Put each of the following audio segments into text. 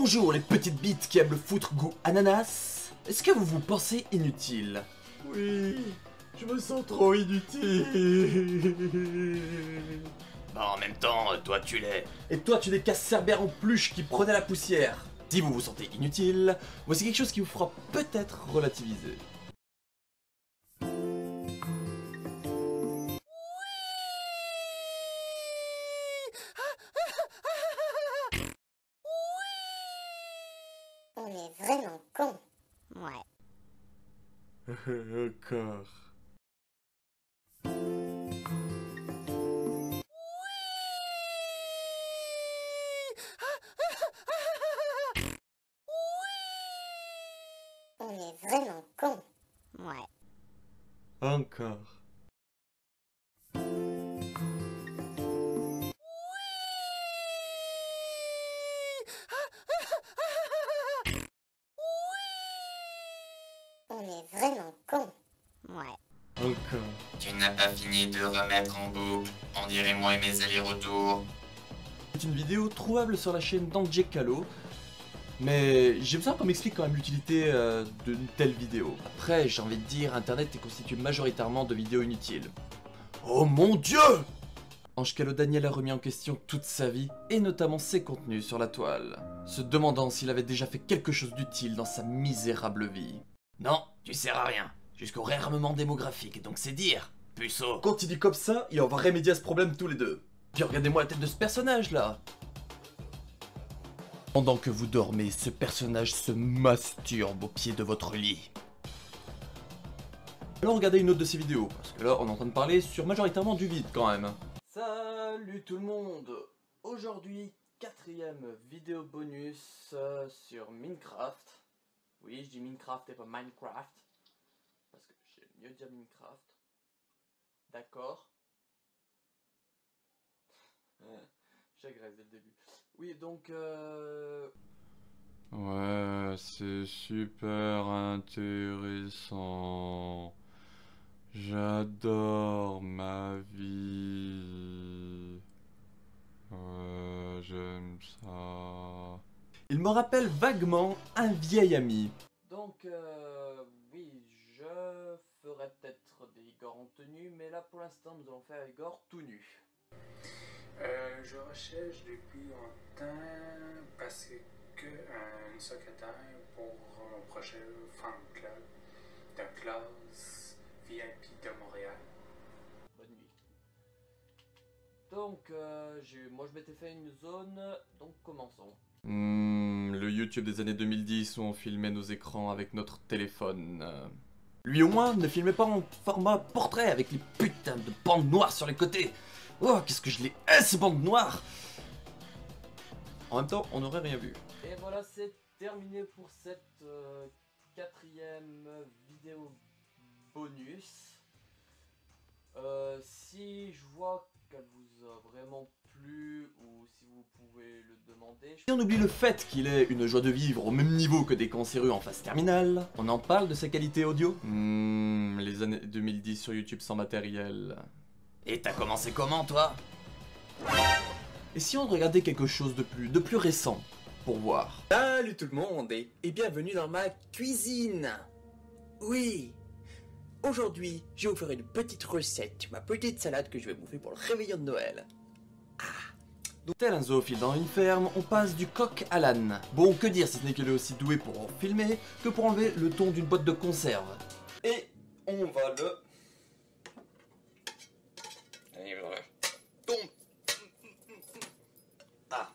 Bonjour les petites bites qui aiment le foutre goût ananas. Est-ce que vous vous pensez inutile? Oui, je me sens trop inutile. Bah en même temps, toi tu l'es. Et toi tu n'es qu'un Cerbère en peluche qui prenait la poussière. Si vous vous sentez inutile, voici quelque chose qui vous fera peut-être relativiser. On est vraiment con. Ouais. Encore. On est vraiment con. Ouais. Encore. On est vraiment con. Ouais. Encore. Tu n'as pas fini de remettre en boucle. On dirait moi et mes allers-retours. C'est une vidéo trouvable sur la chaîne d'Andjé Calo. Mais j'ai besoin qu'on m'explique quand même l'utilité d'une telle vidéo. Après, j'ai envie de dire, internet est constitué majoritairement de vidéos inutiles. Oh mon dieu! Ange Calo Daniel a remis en question toute sa vie, et notamment ses contenus sur la toile, se demandant s'il avait déjà fait quelque chose d'utile dans sa misérable vie. Non, tu sers à rien. Jusqu'au réarmement démographique, donc c'est dire. Puceau. Quand il dit comme ça, on va remédier à ce problème tous les deux. Puis regardez-moi la tête de ce personnage là. Pendant que vous dormez, ce personnage se masturbe au pied de votre lit. Alors regardez une autre de ses vidéos, parce que là on est en train de parler sur majoritairement du vide quand même. Salut tout le monde. Aujourd'hui, 4ème vidéo bonus sur Minecraft. Oui, je dis Minecraft et pas Minecraft. Parce que j'aime mieux dire Minecraft. D'accord. J'agresse dès le début. Oui, donc Ouais, c'est super intéressant. J'adore ma vie. Ouais, j'aime ça. il me rappelle vaguement un vieil ami. Donc, oui, je ferai peut-être des Igor en tenue, mais là pour l'instant nous allons faire Igor tout nu. Je recherche depuis longtemps parce que un secrétaire pour mon prochain fan club de classe VIP de Montréal. Bonne nuit. Donc, moi je m'étais fait une zone, donc commençons. Le YouTube des années 2010 où on filmait nos écrans avec notre téléphone. Lui au moins ne filmait pas en format portrait avec les putains de bandes noires sur les côtés. Oh, qu'est-ce que je les hais ces bandes noires! En même temps, on n'aurait rien vu. Et voilà, c'est terminé pour cette 4ème vidéo bonus. Si je vois qu'elle vous a vraiment plu ou si vous pouvez le demander. Si on oublie le fait qu'il ait une joie de vivre au même niveau que des cancéreux en phase terminale, on en parle de sa qualité audio? Les années 2010 sur YouTube sans matériel. Et t'as commencé comment toi? Et si on regardait quelque chose de plus récent pour voir? Salut tout le monde et bienvenue dans ma cuisine. Oui, aujourd'hui je vais vous faire une petite recette, ma petite salade que je vais bouffer pour le réveillon de Noël. Donc, tel un zoophile dans une ferme, on passe du coq à l'âne. Bon, que dire si ce n'est qu'il est aussi doué pour filmer que pour enlever le ton d'une boîte de conserve. Et on va le... Ah.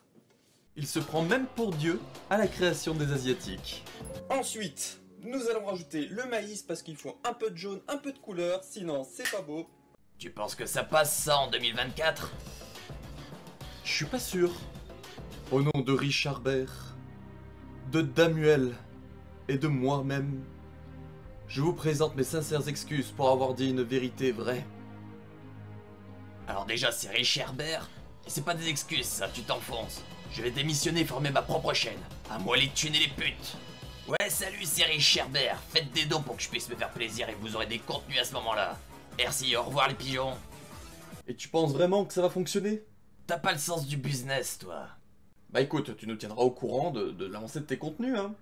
Il se prend même pour Dieu à la création des Asiatiques. Ensuite, nous allons rajouter le maïs parce qu'il faut un peu de jaune, un peu de couleur, sinon c'est pas beau. Tu penses que ça passe ça en 2024? Je suis pas sûr. Au nom de Richard Bert, de Damuel et de moi-même, je vous présente mes sincères excuses pour avoir dit une vérité vraie. Alors déjà c'est Richard Bert, et c'est pas des excuses ça, tu t'enfonces. Je vais démissionner et former ma propre chaîne. À moi les thunes et les putes. Ouais salut c'est Richard Bert, faites des dons pour que je puisse me faire plaisir et vous aurez des contenus à ce moment-là. Merci, au revoir les pigeons. Et tu penses vraiment que ça va fonctionner? T'as pas le sens du business toi. Bah écoute, tu nous tiendras au courant de l'avancée de tes contenus, hein.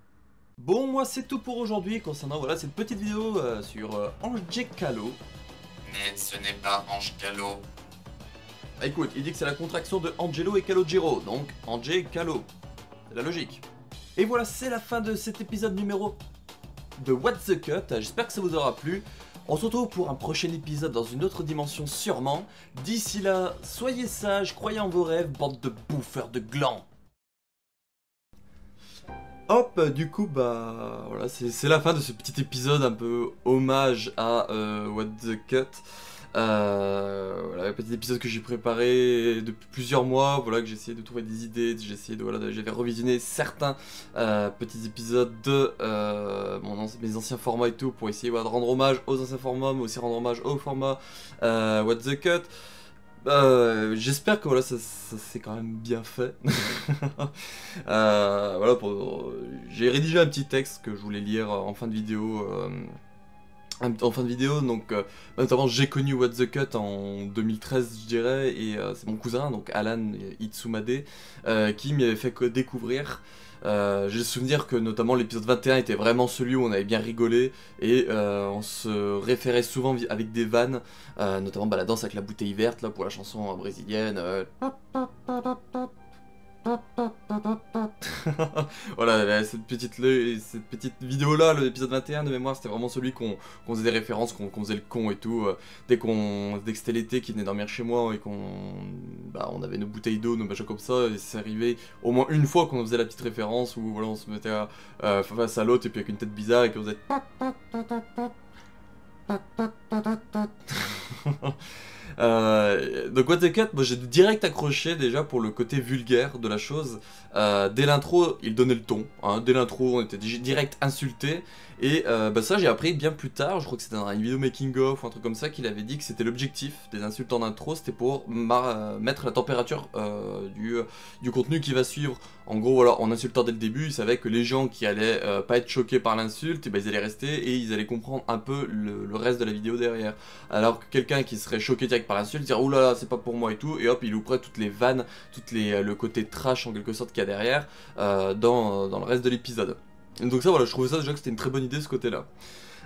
Bon, moi c'est tout pour aujourd'hui concernant voilà, cette petite vidéo sur Angelo. Mais ce n'est pas Angelo. Bah écoute, il dit que c'est la contraction de Angelo et Calogero, donc Angelo. C'est la logique. Et voilà, c'est la fin de cet épisode numéro de What the Cut. J'espère que ça vous aura plu. On se retrouve pour un prochain épisode dans une autre dimension sûrement. D'ici là, soyez sages, croyez en vos rêves, bande de bouffeurs de glands. Hop, du coup, bah voilà, c'est la fin de ce petit épisode un peu hommage à What the Cut. Voilà, un petit épisode que j'ai préparé depuis plusieurs mois, voilà, que j'ai essayé de trouver des idées, j'ai essayé de, voilà, j'avais revisionné certains petits épisodes de mes anciens formats et tout, pour essayer voilà, de rendre hommage aux anciens formats, mais aussi rendre hommage au format What the Cut. J'espère que voilà, ça s'est quand même bien fait. Voilà, j'ai rédigé un petit texte que je voulais lire en fin de vidéo. Donc notamment j'ai connu What the Cut en 2013 je dirais, et c'est mon cousin, donc Alan Itsumade, qui m'y avait fait découvrir. J'ai le souvenir que notamment l'épisode 21 était vraiment celui où on avait bien rigolé, et on se référait souvent avec des vannes, notamment bah, la danse avec la bouteille verte là, pour la chanson brésilienne. Voilà, cette petite vidéo là, l'épisode 21 de mémoire, c'était vraiment celui qu'on faisait des références, qu'on faisait le con et tout, dès que c'était l'été, qu'il venait dormir chez moi et on avait nos bouteilles d'eau, nos machins comme ça, et c'est arrivé au moins une fois qu'on faisait la petite référence où voilà, on se mettait face à l'autre et puis avec une tête bizarre et puis on faisait donc What the Cut, moi j'ai direct accroché déjà pour le côté vulgaire de la chose. Dès l'intro, il donnait le ton, hein. Dès l'intro, on était direct insulté. Et ça j'ai appris bien plus tard, je crois que c'était dans une vidéo making of ou un truc comme ça, qu'il avait dit que c'était l'objectif des insultes en intro, c'était pour mettre la température du contenu qui va suivre. En gros voilà, en insultant dès le début, il savait que les gens qui allaient pas être choqués par l'insulte, ils allaient rester et ils allaient comprendre un peu le reste de la vidéo derrière. Alors que quelqu'un qui serait choqué direct par l'insulte, dire oulala c'est pas pour moi et tout, et hop il louperait toutes les vannes, le côté trash en quelque sorte qu'il y a derrière dans le reste de l'épisode. Donc ça voilà, je trouvais ça déjà que c'était une très bonne idée ce côté là.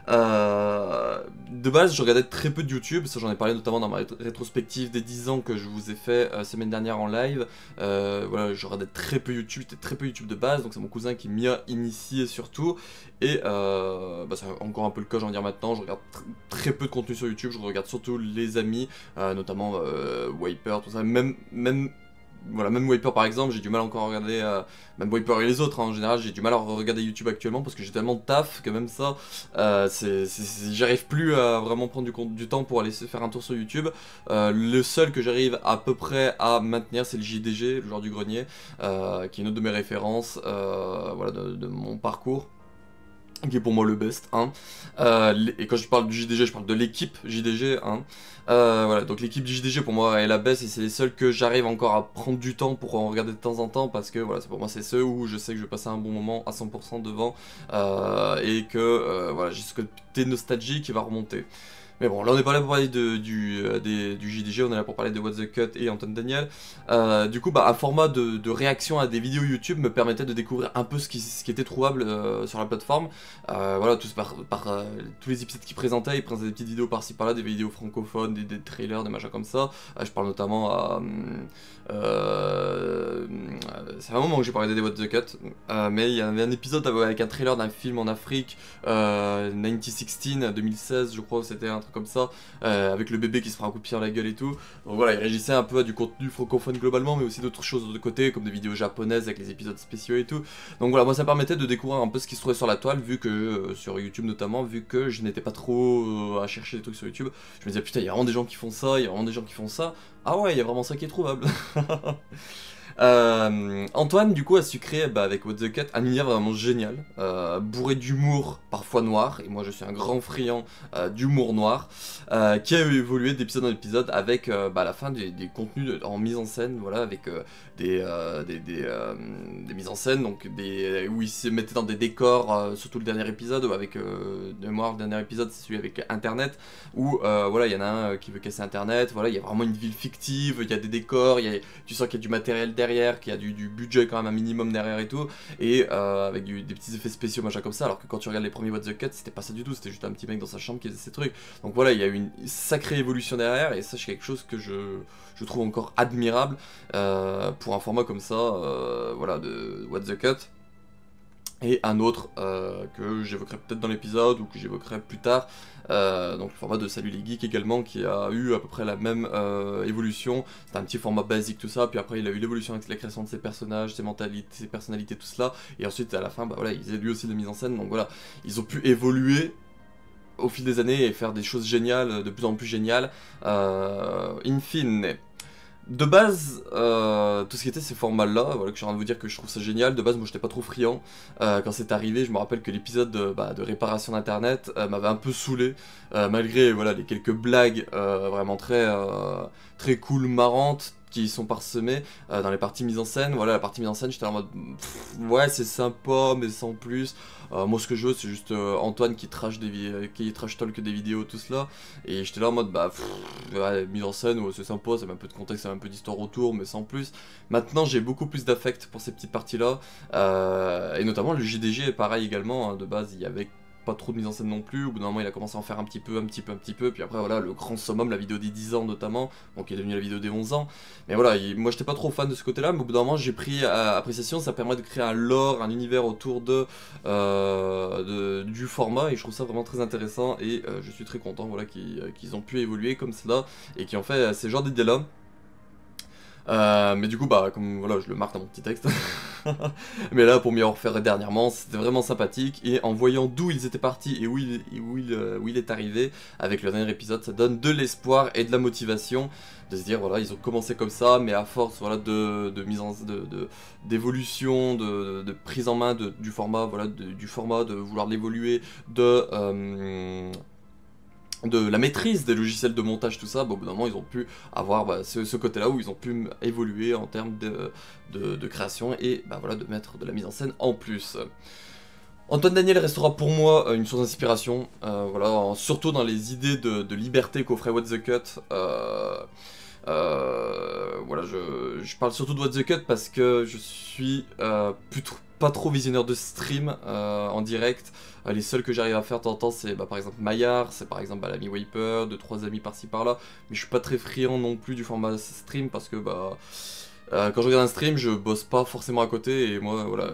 De base je regardais très peu de YouTube, ça j'en ai parlé notamment dans ma rétrospective des 10 ans que je vous ai fait semaine dernière en live. Voilà, je regardais très peu YouTube, j'étais très peu YouTube de base, donc c'est mon cousin qui m'y a initié surtout. Et c'est encore un peu le cas, j'en veux dire maintenant, je regarde très peu de contenu sur YouTube, je regarde surtout les amis, notamment Wiper, tout ça, même Wiper par exemple, j'ai du mal encore à regarder, même Wiper et les autres hein, en général, j'ai du mal à regarder YouTube actuellement parce que j'ai tellement de taf que même ça, j'arrive plus à vraiment prendre du temps pour aller se faire un tour sur YouTube. Le seul que j'arrive à peu près à maintenir, c'est le JDG, le joueur du grenier, qui est une autre de mes références voilà, de mon parcours, qui est pour moi le best, hein. Et quand je parle du JDG, je parle de l'équipe JDG, hein. Voilà, donc l'équipe du JDG pour moi est la best et c'est les seuls que j'arrive encore à prendre du temps pour en regarder de temps en temps parce que voilà, pour moi c'est ceux où je sais que je vais passer un bon moment à 100% devant et que voilà, j'ai ce côté nostalgie qui va remonter. Mais bon, là on n'est pas là pour parler du JDG, on est là pour parler de What the Cut et Antoine Daniel. Du coup, un format de réaction à des vidéos YouTube me permettait de découvrir un peu ce qui était trouvable sur la plateforme. Voilà, tous les épisodes qu'ils présentaient, ils présentaient des petites vidéos par-ci par-là, des vidéos francophones, des trailers, des machins comme ça. Je parle notamment à... c'est un moment que j'ai pas regardé des What the Cut, mais il y avait un épisode avec un trailer d'un film en Afrique, 2016 je crois, c'était un truc comme ça, avec le bébé qui se fera un coup de pied dans la gueule et tout. Donc voilà, il réagissait un peu à du contenu francophone globalement, mais aussi d'autres choses de côté, comme des vidéos japonaises avec les épisodes spéciaux et tout. Donc voilà, moi ça me permettait de découvrir un peu ce qui se trouvait sur la toile, vu que, sur YouTube notamment, vu que je n'étais pas trop à chercher des trucs sur YouTube. Je me disais putain, il y a vraiment des gens qui font ça, il y a vraiment des gens qui font ça. Ah ouais, il y a vraiment ça qui est trouvable. Antoine du coup a su créer avec What the Cut un univers vraiment génial, bourré d'humour parfois noir, et moi je suis un grand friand d'humour noir, qui a évolué d'épisode en épisode avec à la fin des contenus en mise en scène, voilà, avec des mises en scène, donc où il se mettait dans des décors, surtout le dernier épisode, avec de mémoire, le dernier épisode c'est celui avec Internet, où voilà, il y en a un qui veut casser Internet, voilà, il y a vraiment une ville fictive, il y a des décors, tu sens qu'il y a du matériel derrière, derrière, qui a du budget quand même un minimum derrière et tout, et avec des petits effets spéciaux, machin comme ça, alors que quand tu regardes les premiers What the Cut, c'était pas ça du tout, c'était juste un petit mec dans sa chambre qui faisait ses trucs. Donc voilà, il y a eu une sacrée évolution derrière, et ça c'est quelque chose que je trouve encore admirable pour un format comme ça, voilà, de What the Cut. Et un autre que j'évoquerai peut-être dans l'épisode ou que j'évoquerai plus tard, donc le format de Salut les Geeks également, qui a eu à peu près la même évolution. C'était un petit format basique tout ça, puis après il a eu l'évolution avec la création de ses personnages, ses mentalités, ses personnalités, tout cela, et ensuite à la fin, bah voilà, ils faisaient lui aussi de la mise en scène, donc voilà, ils ont pu évoluer au fil des années et faire des choses géniales, de plus en plus géniales, in fine. De base, tout ce qui était ces formats-là, voilà, que je suis en train de vous dire que je trouve ça génial, de base moi j'étais pas trop friand, quand c'est arrivé, je me rappelle que l'épisode de réparation d'internet m'avait un peu saoulé, malgré voilà, les quelques blagues vraiment très cool, marrantes, qui sont parsemées dans les parties mises en scène. Voilà, la partie mise en scène, j'étais en mode ouais, c'est sympa, mais sans plus. Moi, ce que je veux, c'est juste Antoine qui trash talk des vidéos, tout cela. Et j'étais là en mode ouais, mise en scène, ouais, c'est sympa, ça met un peu de contexte, ça met un peu d'histoire autour, mais sans plus. Maintenant, j'ai beaucoup plus d'affect pour ces petites parties-là. Et notamment, le JDG est pareil également. Hein, de base, il y avait pas trop de mise en scène non plus, au bout d'un moment il a commencé à en faire un petit peu, puis après voilà, le grand summum, la vidéo des 10 ans notamment, donc il est devenu la vidéo des 11 ans, mais voilà, moi j'étais pas trop fan de ce côté là, mais au bout d'un moment j'ai pris appréciation, ça permet de créer un lore, un univers autour du format, et je trouve ça vraiment très intéressant, et je suis très content voilà, qu'ils ont pu évoluer comme cela, et qui ont fait ces genres d'idées là. Mais du coup, bah, comme voilà, je le marque dans mon petit texte. Mais là, pour m'y avoir fait dernièrement, c'était vraiment sympathique. Et en voyant d'où ils étaient partis et où il est arrivé, avec le dernier épisode, ça donne de l'espoir et de la motivation. De se dire, voilà, ils ont commencé comme ça, mais à force voilà, d'évolution, de prise en main du format, voilà, du format, de vouloir l'évoluer, de la maîtrise des logiciels de montage, tout ça, bah, au bout d'un moment ils ont pu avoir ce côté-là où ils ont pu évoluer en termes de création et bah, voilà, de mettre de la mise en scène en plus. Antoine Daniel restera pour moi une source d'inspiration, voilà, surtout dans les idées de liberté qu'offrait What the Cut. Voilà, je parle surtout de What the Cut parce que je suis pas trop visionneur de stream en direct. Les seuls que j'arrive à faire de temps en temps, c'est par exemple Maillard, c'est par exemple l'ami Wiper, 2-3 amis par-ci par-là. Mais je suis pas très friand non plus du format stream parce que quand je regarde un stream, je bosse pas forcément à côté et moi voilà.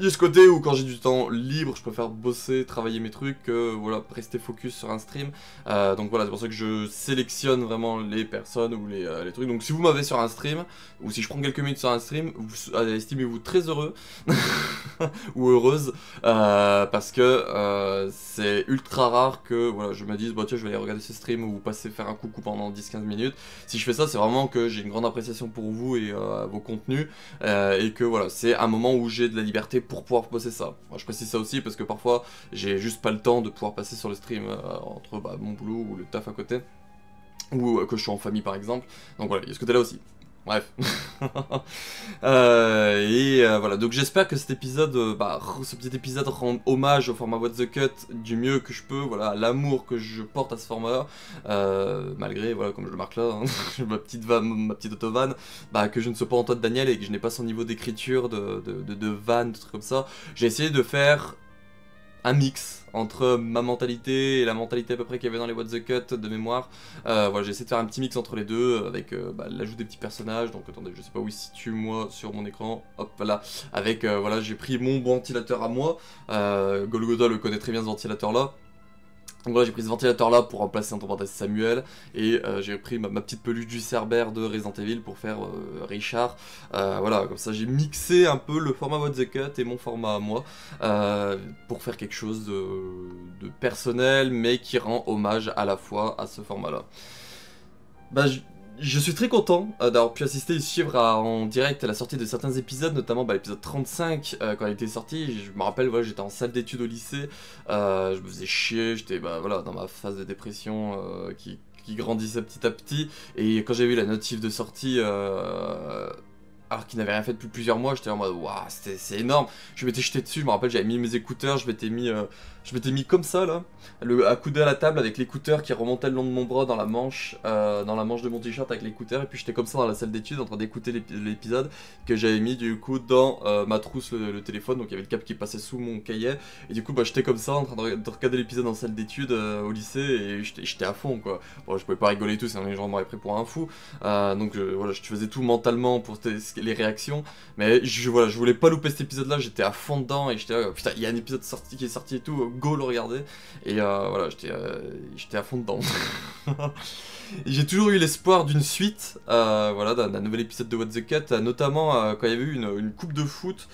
Il y a ce côté où quand j'ai du temps libre, je préfère bosser, travailler mes trucs, que voilà, rester focus sur un stream. Donc voilà, c'est pour ça que je sélectionne vraiment les personnes ou les trucs. Donc si vous m'avez sur un stream, ou si je prends quelques minutes sur un stream, estimez-vous très heureux ou heureuse, parce que c'est ultra rare que voilà, je me dise, bah tiens, je vais aller regarder ce stream ou passer faire un coucou pendant 10-15 minutes. Si je fais ça, c'est vraiment que j'ai une grande appréciation pour vous et vos contenus, et que voilà, c'est un moment où j'ai de la liberté pour pouvoir bosser ça. Moi, je précise ça aussi parce que parfois j'ai juste pas le temps de pouvoir passer sur le stream entre mon boulot ou le taf à côté, ou que je suis en famille par exemple. Donc voilà, il y a ce côté là aussi. Bref. Voilà, donc j'espère que cet épisode, ce petit épisode rend hommage au format What the Cut du mieux que je peux, voilà, l'amour que je porte à ce format-là, malgré, voilà, comme je le marque là, hein, ma petite auto-vanne, que je ne sois pas Antoine Daniel et que je n'ai pas son niveau d'écriture, de vanne, de trucs comme ça. J'ai essayé de faire un mix entre ma mentalité et la mentalité à peu près qu'il y avait dans les What the Cut de mémoire. Voilà, j'ai essayé de faire un petit mix entre les deux avec l'ajout des petits personnages. Donc attendez, je sais pas où il se situe moi sur mon écran. Hop là, avec voilà, j'ai pris mon ventilateur à moi. Golgotha le connaît très bien ce ventilateur là. Donc voilà, j'ai pris ce ventilateur là pour remplacer Antoine Samuel, et j'ai pris ma petite peluche du Cerbère de Resident Evil pour faire Richard. Voilà, comme ça j'ai mixé un peu le format What the Cut et mon format à moi, pour faire quelque chose de personnel mais qui rend hommage à la fois à ce format là. Je suis très content d'avoir pu assister et suivre en direct à la sortie de certains épisodes, notamment l'épisode 35 quand il était sorti. Je me rappelle, voilà, j'étais en salle d'études au lycée, je me faisais chier, j'étais voilà, dans ma phase de dépression qui grandissait petit à petit, et quand j'ai vu la notif de sortie, alors qu'il n'avait rien fait depuis plusieurs mois, j'étais en mode waouh, c'est énorme. Je m'étais jeté dessus, je me rappelle, j'avais mis mes écouteurs, je m'étais mis comme ça là, accoudé à la table avec l'écouteur qui remontait le long de mon bras dans la manche de mon t-shirt avec l'écouteur, et puis j'étais comme ça dans la salle d'études en train d'écouter l'épisode que j'avais mis du coup dans ma trousse le téléphone, donc il y avait le câble qui passait sous mon cahier, et du coup bah j'étais comme ça en train de regarder l'épisode en salle d'études au lycée, et j'étais à fond quoi. Bon, je pouvais pas rigoler et tout, sinon les gens m'auraient pris pour un fou, donc voilà, je faisais tout mentalement pour les réactions, mais voilà, je voulais pas louper cet épisode là, j'étais à fond dedans, et j'étais là, putain, il y a un épisode qui est sorti et tout, go le regarder, et voilà, j'étais à fond dedans. J'ai toujours eu l'espoir d'une suite, voilà, d'un nouvel épisode de What the Cut, notamment quand il y avait eu une coupe de foot.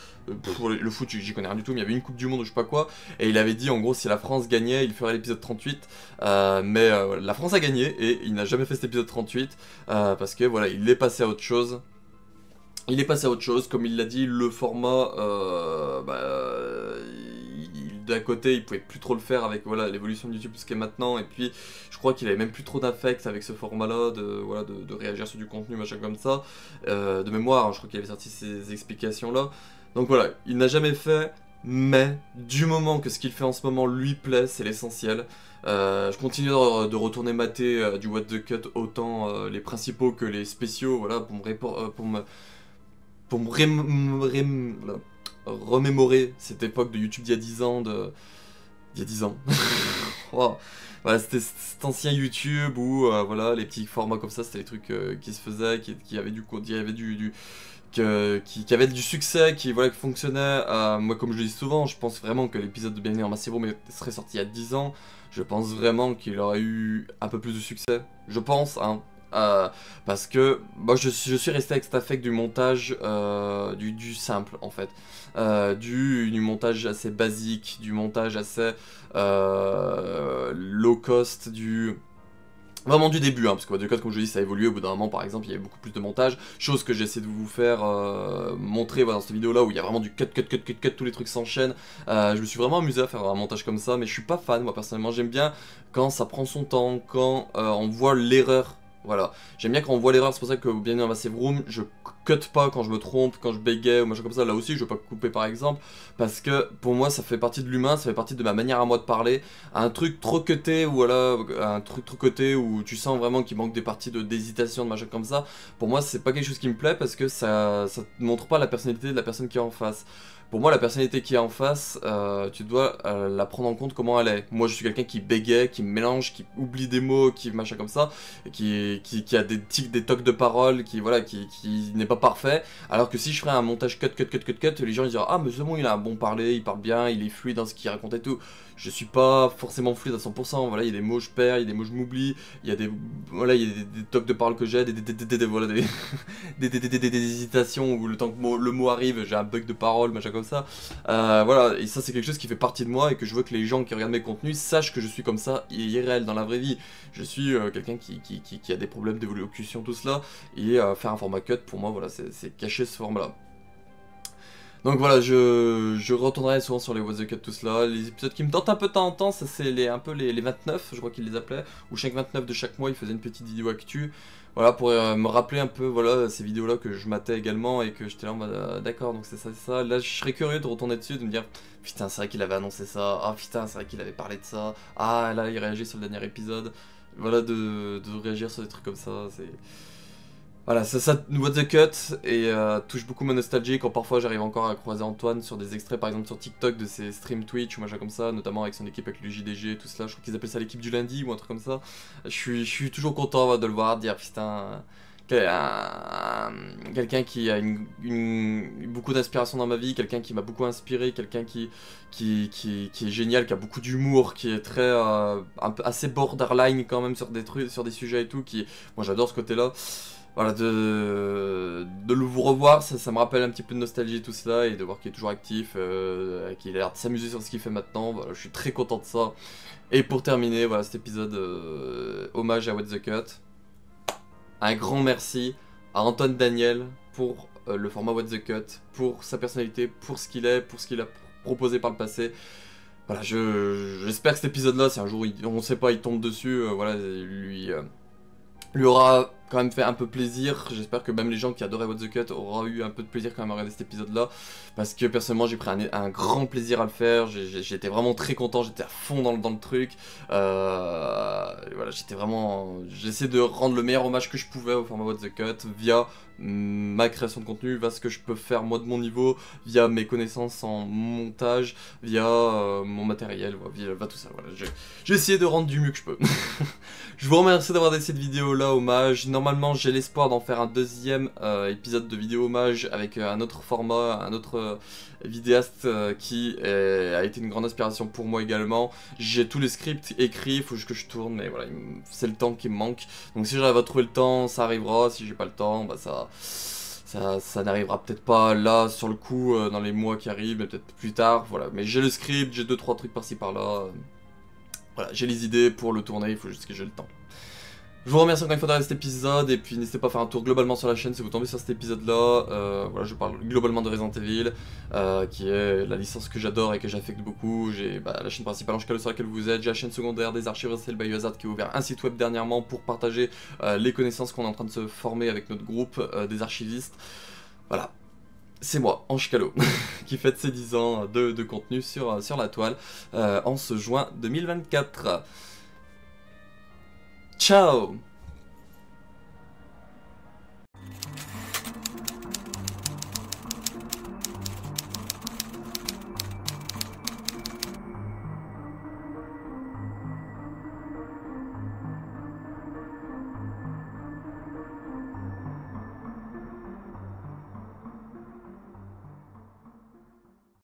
Pour le foot, j'y connais rien du tout, mais il y avait une coupe du monde ou je sais pas quoi, et il avait dit en gros si la France gagnait, il ferait l'épisode 38, mais la France a gagné, et il n'a jamais fait cet épisode 38, parce que voilà, il est passé à autre chose. Il est passé à autre chose, comme il l'a dit, le format, d'un côté, il pouvait plus trop le faire avec voilà l'évolution de YouTube ce qu'est maintenant, et puis je crois qu'il avait même plus trop d'affect avec ce format-là, de réagir sur du contenu, machin comme ça, de mémoire, hein, je crois qu'il avait sorti ces explications-là. Donc voilà, il n'a jamais fait, mais du moment que ce qu'il fait en ce moment lui plaît, c'est l'essentiel. Je continue de retourner mater du What the Cut, autant les principaux que les spéciaux, voilà, pour me remémorer cette époque de YouTube d'il y a 10 ans, il y a 10 ans. Wow. Voilà, c'était cet ancien YouTube où voilà, les petits formats comme ça, c'était les trucs qui se faisaient, qui avaient qui avait du succès, qui fonctionnait. Moi, comme je le dis souvent, je pense vraiment que l'épisode de Bienvenue en Massimo serait sorti il y a 10 ans. Je pense vraiment qu'il aurait eu un peu plus de succès. Je pense, hein. Parce que moi je suis resté avec cet affect du montage, du simple en fait, du montage assez basique, du montage assez low cost, vraiment du début, hein, parce que What the Cut, comme je dis, ça a évolué. Au bout d'un moment, par exemple, il y avait beaucoup plus de montage, chose que j'essaie de vous faire montrer voilà, dans cette vidéo-là, où il y a vraiment du cut, tous les trucs s'enchaînent. Je me suis vraiment amusé à faire un montage comme ça, mais je suis pas fan, moi, personnellement. J'aime bien quand ça prend son temps, quand on voit l'erreur. Voilà, j'aime bien quand on voit l'erreur, c'est pour ça que bien dans ma save room, je cut pas quand je me trompe, quand je bégaye ou machin comme ça, là aussi je vais pas couper par exemple, parce que pour moi ça fait partie de l'humain, ça fait partie de ma manière à moi de parler. Un truc trop cuté, ou voilà, un truc trop cuté où tu sens vraiment qu'il manque des parties d'hésitation, de machin comme ça, pour moi c'est pas quelque chose qui me plaît, parce que ça montre pas la personnalité de la personne qui est en face. Pour moi, la personnalité qui est en face, tu dois la prendre en compte comment elle est. Moi, je suis quelqu'un qui bégaye, qui mélange, qui oublie des mots, qui machin comme ça, qui a des tics, des tocs de parole, qui n'est pas parfait. Alors que si je ferais un montage cut, les gens ils diraient ah mais c'est bon, il a un bon parler, il parle bien, il est fluide dans ce qu'il raconte et tout. Je suis pas forcément fluide à 100%. Voilà, il y a des mots je perds, il y a des mots je m'oublie, il y a des tocs de parole que j'ai, des hésitations où le temps que le mot arrive, j'ai un bug de parole, machin comme ça. Voilà, et ça c'est quelque chose qui fait partie de moi, et que je veux que les gens qui regardent mes contenus sachent que je suis comme ça IRL dans la vraie vie. Je suis quelqu'un qui a des problèmes d'évolution, tout cela, et faire un format cut pour moi, voilà, c'est cacher ce format là. Donc voilà, je retournerai souvent sur les What the Cut, tout cela. Les épisodes qui me tentent un peu de temps en temps, ça c'est un peu les 29, je crois qu'ils les appelaient, où chaque 29 de chaque mois, ils faisaient une petite vidéo actu. Voilà, pour me rappeler un peu, voilà, ces vidéos-là que je matais également, et que j'étais là en mode, d'accord, donc c'est ça, c'est ça. Là, je serais curieux de retourner dessus, de me dire, putain, c'est vrai qu'il avait annoncé ça, ah putain, c'est vrai qu'il avait parlé de ça, ah là, il réagit sur le dernier épisode. Voilà, de réagir sur des trucs comme ça, c'est... Voilà, c'est ça, What the Cut, et touche beaucoup ma nostalgie quand parfois j'arrive encore à croiser Antoine sur des extraits, par exemple sur TikTok, de ses streams Twitch ou machin comme ça, notamment avec son équipe, avec le JDG et tout cela. Je crois qu'ils appellent ça l'équipe du lundi ou un truc comme ça. Je suis toujours content de le voir, de dire putain, quelqu'un qui a beaucoup d'inspiration dans ma vie, quelqu'un qui m'a beaucoup inspiré, quelqu'un qui est génial, qui a beaucoup d'humour, qui est très assez borderline quand même sur des trucs, sur des sujets et tout, moi j'adore ce côté-là. Voilà, de le vous revoir, ça me rappelle un petit peu de nostalgie tout cela, et de voir qu'il est toujours actif, qu'il a l'air de s'amuser sur ce qu'il fait maintenant. Voilà, je suis très content de ça. Et pour terminer, voilà, cet épisode hommage à What the Cut. Un grand merci à Antoine Daniel pour le format What the Cut, pour sa personnalité, pour ce qu'il est, pour ce qu'il a proposé par le passé. Voilà, j'espère que cet épisode-là, si un jour, on sait pas, il tombe dessus, voilà, lui aura quand même fait un peu plaisir. J'espère que même les gens qui adoraient What the Cut auront eu un peu de plaisir quand même à regarder cet épisode-là. Parce que personnellement, j'ai pris un grand plaisir à le faire. J'étais vraiment très content, j'étais à fond dans le truc. Voilà, j'étais vraiment... J'essaie de rendre le meilleur hommage que je pouvais au format What the Cut via ma création de contenu, via ce que je peux faire moi de mon niveau, via mes connaissances en montage, via mon matériel, via tout ça. Voilà, j'ai essayé de rendre du mieux que je peux. Je vous remercie d'avoir regardé cette vidéo là, hommage. Normalement j'ai l'espoir d'en faire un deuxième épisode de vidéo hommage avec un autre format, un autre vidéaste qui a été une grande inspiration pour moi également. J'ai tous les scripts écrits, il faut que je tourne, mais voilà, c'est le temps qui me manque. Donc si j'arrive à trouver le temps, ça arrivera. Si j'ai pas le temps, bah ça n'arrivera peut-être pas là sur le coup dans les mois qui arrivent, mais peut-être plus tard. Voilà, mais j'ai le script, j'ai 2-3 trucs par-ci par-là. Voilà, j'ai les idées pour le tourner, il faut juste que j'ai le temps. Je vous remercie encore une fois d'avoir cet épisode, et puis n'hésitez pas à faire un tour globalement sur la chaîne si vous tombez sur cet épisode-là. Voilà, je parle globalement de Resident Evil, qui est la licence que j'adore et que j'affecte beaucoup. J'ai la chaîne principale Ange Calo sur laquelle vous êtes, j'ai la chaîne secondaire des archives Resident Evil by Hazard qui a ouvert un site web dernièrement pour partager les connaissances qu'on est en train de se former avec notre groupe des archivistes. Voilà. C'est moi, Ange Calo, qui fête ses 10 ans de contenu sur la toile en ce juin 2024. Ciao!